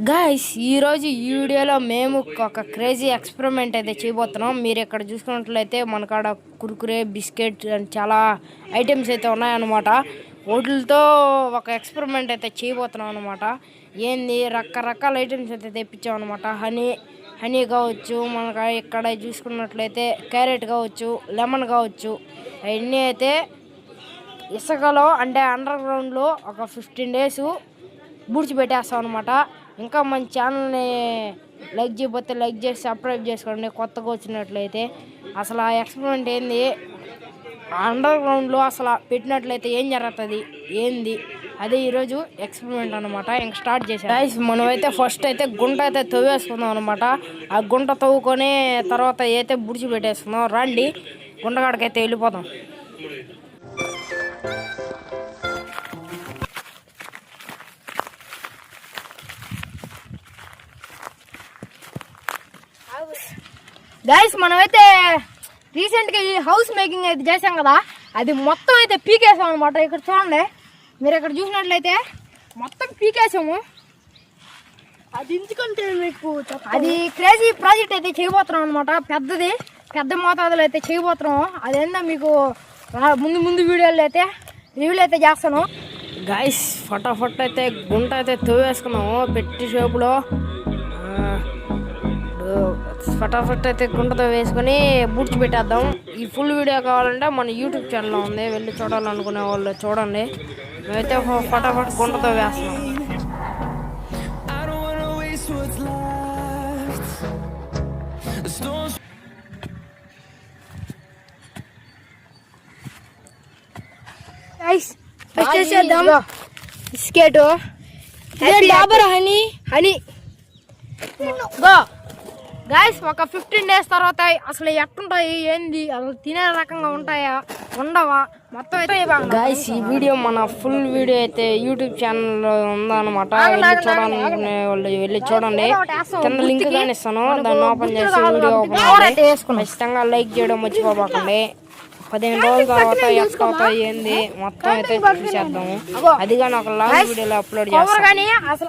Guys ఈరోజు ఈ వీడియోలో మేము ఒక క్రేజీ ఎక్స్పెరిమెంట్ అయితే చేయబోతున్నాం. మీరు ఇక్కడ చూసుకున్నట్లయితే మనకాడ కుర్కురే బిస్కెట్ చాలా ఐటమ్స్ అయితే ఉన్నాయన్నమాట. వాటితో ఒక ఎక్స్పెరిమెంట్ అయితే చేయబోతున్నాం అనమాట. ఏంది రకరకాల ఐటమ్స్ అయితే తెప్పించాం అనమాట. హనీ కావచ్చు, మనకు ఇక్కడ చూసుకున్నట్లయితే క్యారెట్ కావచ్చు, లెమన్ కావచ్చు, అవన్నీ అయితే ఇసుకలో అంటే అండర్ గ్రౌండ్లో ఒక 15 days బూడ్చిపెట్టేస్తాం అనమాట. ఇంకా మన ఛానల్ని లైక్ చేయకపోతే లైక్ చేసి సబ్స్క్రైబ్ చేసుకోండి కొత్తగా వచ్చినట్లయితే. అసలు ఆ ఎక్స్పెరిమెంట్ ఏంది, అండర్ గ్రౌండ్లో అసలు పెట్టినట్లయితే ఏం జరుగుతుంది ఏంది అదే ఈరోజు ఎక్స్పెరిమెంట్ అనమాట. ఇంక స్టార్ట్ చేసాం గైస్. మనమైతే ఫస్ట్ అయితే గుంట అయితే తవ్వేసుకుందాం అనమాట. ఆ గుంట తవ్వుకొని తర్వాత అయితే బుడిచి పెట్టేసుకుందాం. రండి గుంటగాడికైతే వెళ్ళిపోదాం. గైస్ మనమైతే రీసెంట్గా ఈ హౌస్ మేకింగ్ అయితే చేసాం కదా, అది మొత్తం అయితే పీకేసాం అనమాట. ఇక్కడ చూడండి, మీరు ఇక్కడ చూసినట్లయితే మొత్తం పీకేసాము. అది ఎందుకంటే మీకు అది క్రేజీ ప్రాజెక్ట్ అయితే చేయబోతున్నాం అనమాట. పెద్ద మోతాదులో అయితే చేయబోతున్నాము. అదేందో మీకు ముందు వీడియోలో అయితే రివ్యూలు అయితే చేస్తాను. గైస్ ఫటాఫట్ అయితే గుంట అయితే తవ్వేసుకున్నాము పెట్టి షేపులో. ఫటాఫట్ అయితే గుంటతో వేసుకొని బూడ్చి పెట్టేద్దాం. ఈ ఫుల్ వీడియో కావాలంటే మన యూట్యూబ్ ఛానల్లో ఉంది, వెళ్ళి చూడాలనుకునే వాళ్ళు చూడండి. మేమైతే ఫటాఫట్ గుంటతో వేస్తున్నాం. Biscuit honey go guys. ఒక 15 days తర్వాత అసలు ఎట్టుంటాయి ఏంది, అసలు తినే రకంగా ఉంటాయా ఉండవా మొత్తం అయితే గైస్. ఈ వీడియో మన ఫుల్ వీడియో అయితే యూట్యూబ్ ఛానల్లో ఉందన్నమాట. వెళ్ళి చూడాలనుకునే వాళ్ళు వెళ్ళి చూడండి. కింద లింక్ కానీ ఇస్తాను, దాన్ని ఓపెన్ చేసి వీడియో ఓపెన్ ఖచ్చితంగా లైక్ చేయడం మర్చిపోకండి. 15 రోజుల తర్వాత ఎట్లా అవుతాయి ఏంది మొత్తం అయితే చూసేద్దాము. అది కానీ ఒక లాంగ్ వీడియోలో అప్లోడ్ చేస్తాను.